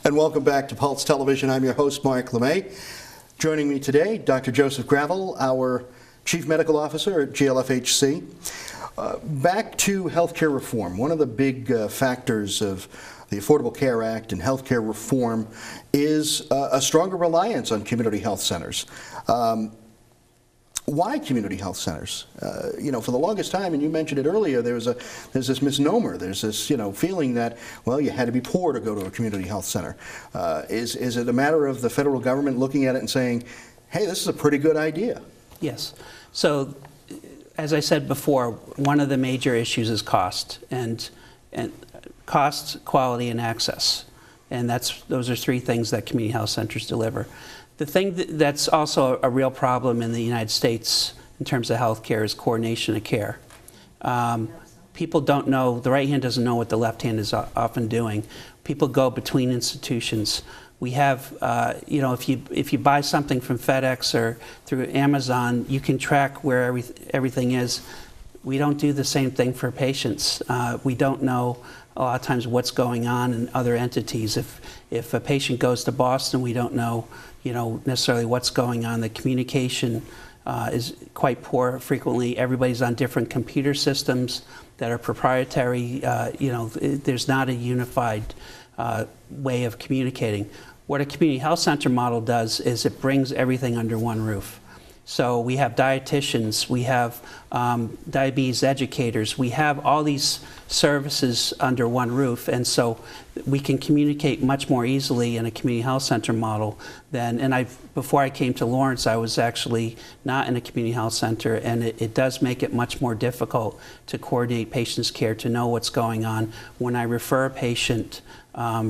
And welcome back to Pulse Television. I'm your host, Mark LeMay. Joining me today, Dr. Joseph Gravel, our Chief Medical Officer at GLFHC. Back to healthcare reform. One of the big factors of the Affordable Care Act and healthcare reform is a stronger reliance on community health centers. Why community health centers? For the longest time, and you mentioned it earlier, there's this misnomer. There's this, feeling that, well, you had to be poor to go to a community health center. Is it a matter of the federal government looking at it and saying, hey, this is a pretty good idea? Yes. So, as I said before, one of the major issues is cost, and cost, quality, and access. And those are three things that community health centers deliver. The thing that's also a real problem in the United States in terms of healthcare is coordination of care. People don't know, the right hand doesn't know what the left hand is often doing. People go between institutions. We have, if you buy something from FedEx or through Amazon, you can track where everything is. We don't do the same thing for patients. We don't know a lot of times what's going on in other entities. If a patient goes to Boston, we don't know, necessarily what's going on. The communication is quite poor. Frequently, everybody's on different computer systems that are proprietary. There's not a unified way of communicating. What a community health center model does is it brings everything under one roof. So we have dietitians, we have diabetes educators, we have all these services under one roof, and so we can communicate much more easily in a community health center model than, before I came to Lawrence, I was actually not in a community health center, and it does make it much more difficult to coordinate patients' care, to know what's going on. When I refer a patient,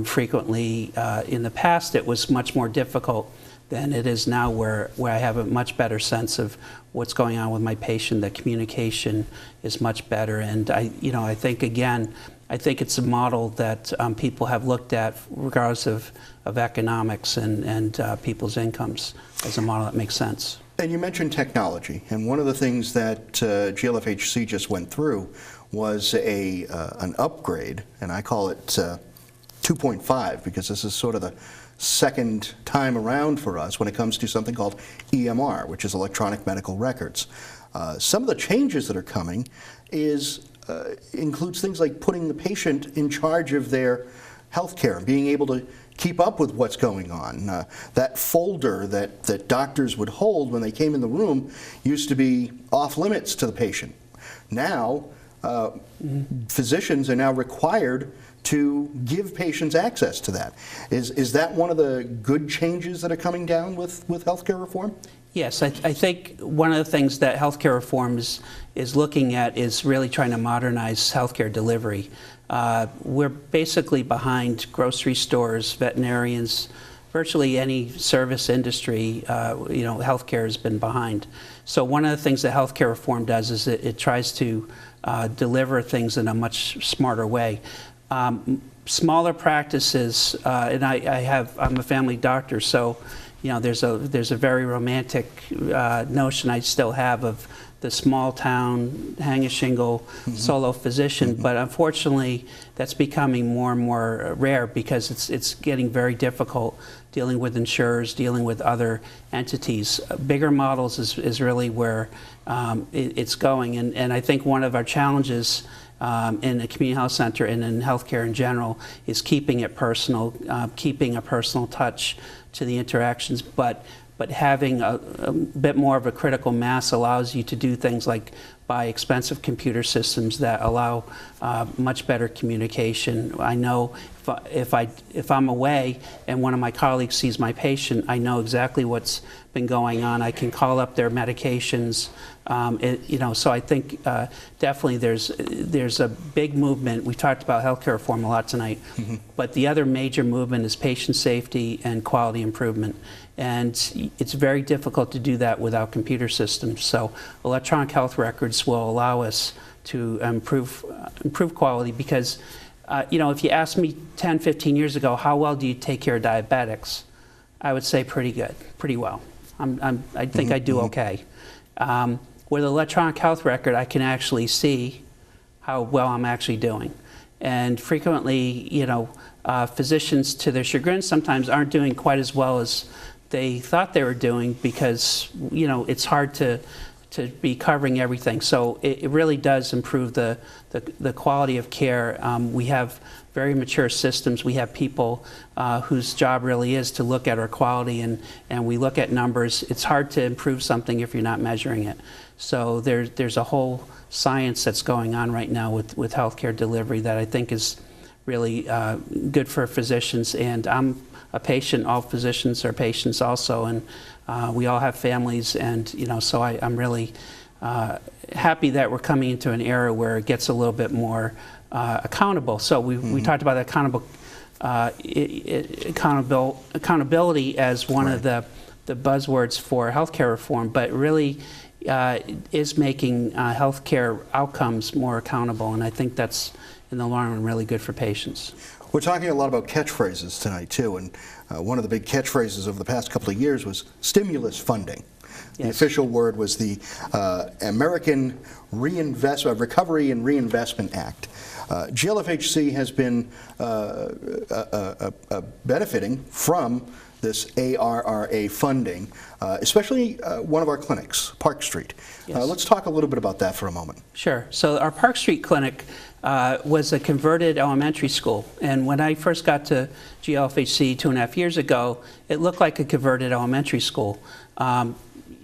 frequently in the past it was much more difficult than it is now, where I have a much better sense of what's going on with my patient. The communication is much better, and I think it's a model that people have looked at regardless of economics and people's incomes as a model that makes sense. And you mentioned technology, and one of the things that GLFHC just went through was an upgrade, and I call it 2.5 because this is sort of the second time around for us when it comes to something called EMR, which is electronic medical records. Some of the changes that are coming includes things like putting the patient in charge of their health care and being able to keep up with what's going on. That folder that doctors would hold when they came in the room used to be off limits to the patient. Now, physicians are now required to give patients access to that. Is that one of the good changes that are coming down with healthcare reform? Yes, I think one of the things that healthcare reform is looking at is really trying to modernize healthcare delivery. We're basically behind grocery stores, veterinarians, virtually any service industry. Healthcare has been behind. So one of the things that healthcare reform does is it tries to deliver things in a much smarter way. Smaller practices, and I'm a family doctor, so there's a very romantic notion I still have of the small town, hang a shingle, solo physician, but unfortunately that's becoming more and more rare because it's getting very difficult dealing with insurers, dealing with other entities. Bigger models is really where it's going, and I think one of our challenges in a community health center and in healthcare in general is keeping it personal, keeping a personal touch to the interactions, but having a bit more of a critical mass allows you to do things like buy expensive computer systems that allow much better communication. I know if I'm away and one of my colleagues sees my patient, I know exactly what's been going on. I can call up their medications. So I think definitely there's a big movement. We talked about healthcare reform a lot tonight, but the other major movement is patient safety and quality improvement. And it's very difficult to do that without computer systems. So electronic health records will allow us to improve quality because, if you asked me 10, 15 years ago, how well do you take care of diabetics? I would say pretty good, pretty well. I think I do okay. With an electronic health record, I can actually see how well I'm actually doing. And frequently, physicians, to their chagrin, sometimes aren't doing quite as well as they thought they were doing because, it's hard to be covering everything. So it really does improve the quality of care. We have very mature systems. We have people whose job really is to look at our quality, and we look at numbers. It's hard to improve something if you're not measuring it. So there's a whole science that's going on right now with healthcare delivery that I think is really good for physicians. And I'm a patient. All physicians are patients also, and we all have families. And so I'm really happy that we're coming into an era where it gets a little bit more accountable. So we talked about accountability as one of the buzzwords for healthcare reform, but really is making healthcare outcomes more accountable, and I think that's in the long run really good for patients. We're talking a lot about catchphrases tonight too, and one of the big catchphrases over the past couple of years was stimulus funding. The official word was the American Recovery and Reinvestment Act. GLFHC has been benefiting from this ARRA funding, especially one of our clinics, Park Street. Yes. Let's talk a little bit about that for a moment. Sure. So our Park Street clinic was a converted elementary school, and when I first got to GLFHC 2.5 years ago, it looked like a converted elementary school.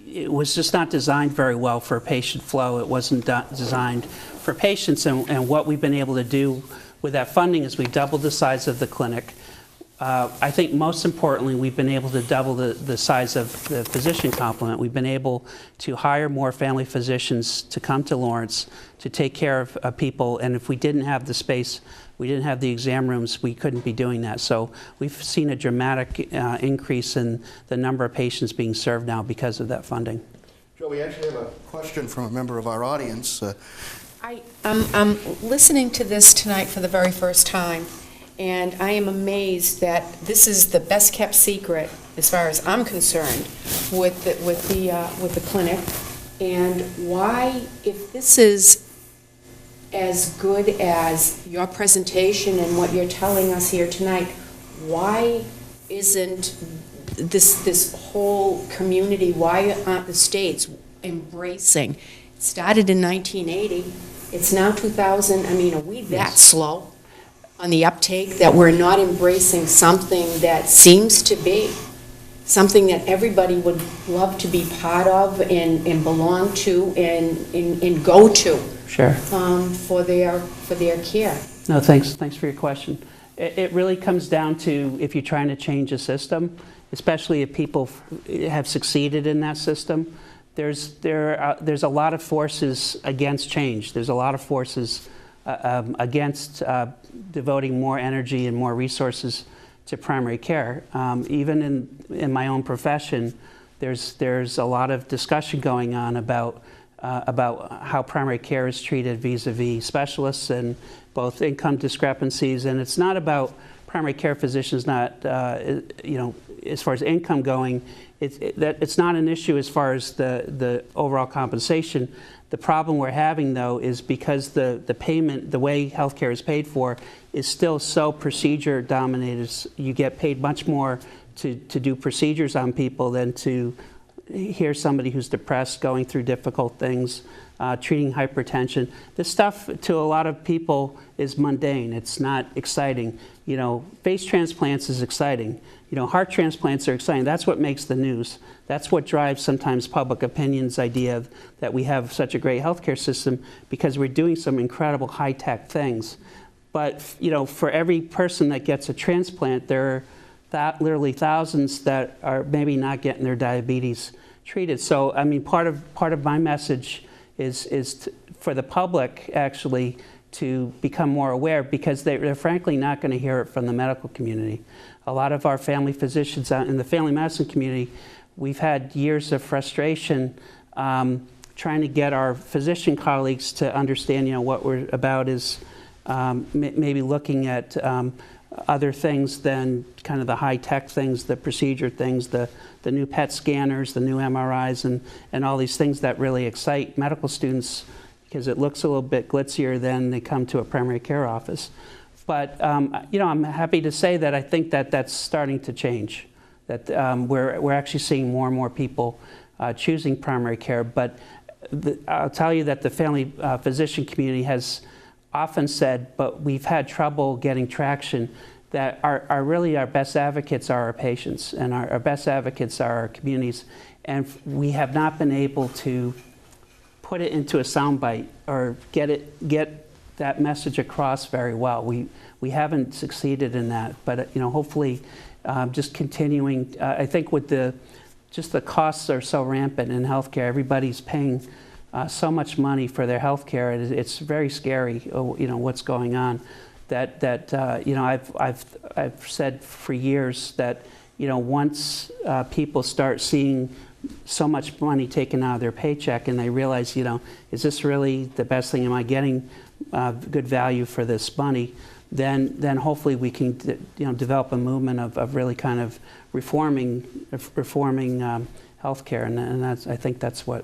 It was just not designed very well for patient flow. It wasn't designed for patients, and what we've been able to do with that funding is we've doubled the size of the clinic. I think most importantly, we've been able to double the size of the physician complement. We've been able to hire more family physicians to come to Lawrence to take care of people, and if we didn't have the space, we didn't have the exam rooms, we couldn't be doing that. So we've seen a dramatic increase in the number of patients being served now because of that funding. Joe, we actually have a question from a member of our audience. I'm listening to this tonight for the very first time, and I am amazed that this is the best kept secret, as far as I'm concerned, with the clinic. And why, if this is as good as your presentation and what you're telling us here tonight, why isn't this whole community, why aren't the states embracing? It started in 1980. It's now 2000. I mean, are we that slow on the uptake that we're not embracing something that seems to be something that everybody would love to be part of and belong to and go to? Sure. For their care. No, thanks for your question. It really comes down to if you're trying to change a system, especially if people have succeeded in that system. There's a lot of forces against change. There's a lot of forces against devoting more energy and more resources to primary care. Even in my own profession, there's a lot of discussion going on about how primary care is treated vis-a-vis specialists and both income discrepancies. And it's not about primary care physicians not, as far as income going, it's not an issue as far as the overall compensation. The problem we're having, though, is because the payment, the way healthcare is paid for, is still so procedure dominated. You get paid much more to do procedures on people than to hear somebody who's depressed, going through difficult things, treating hypertension. This stuff to a lot of people is mundane. It's not exciting. Face transplants is exciting. Heart transplants are exciting. That's what makes the news. That's what drives sometimes public opinion's idea that we have such a great healthcare system because we're doing some incredible high-tech things. But for every person that gets a transplant, there are literally thousands that are maybe not getting their diabetes treated. So I mean, part of my message is for the public actually to become more aware, because they're frankly not going to hear it from the medical community. A lot of our family physicians out in the family medicine community, we've had years of frustration trying to get our physician colleagues to understand, what we're about is maybe looking at other things than kind of the high-tech things, the procedure things, the new PET scanners, the new MRIs, and all these things that really excite medical students because it looks a little bit glitzier than they come to a primary care office. But I'm happy to say that I think that that's starting to change. That we're actually seeing more and more people choosing primary care. But I'll tell you that the family physician community has often said, but we've had trouble getting traction, that our best advocates are our patients, and our best advocates are our communities. And we have not been able to put it into a soundbite or get that message across very well. We haven't succeeded in that, but hopefully just continuing. I think with the costs are so rampant in healthcare, everybody's paying so much money for their healthcare. It's very scary, what's going on. I've said for years that once people start seeing so much money taken out of their paycheck and they realize, is this really the best thing? Am I getting good value for this money? Then hopefully we can develop a movement of really kind of reforming healthcare, and I think that's what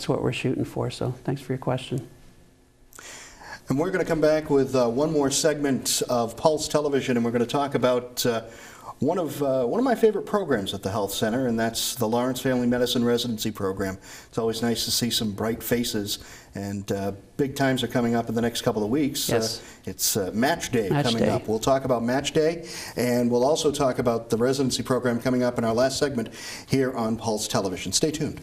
we're shooting for. So thanks for your question. And we're going to come back with one more segment of Pulse Television, and we're going to talk about one of my favorite programs at the Health Center, and that's the Lawrence Family Medicine Residency Program. It's always nice to see some bright faces, and big times are coming up in the next couple of weeks. Yes. It's Match Day coming up. We'll talk about Match Day, and we'll also talk about the residency program coming up in our last segment here on Pulse Television. Stay tuned.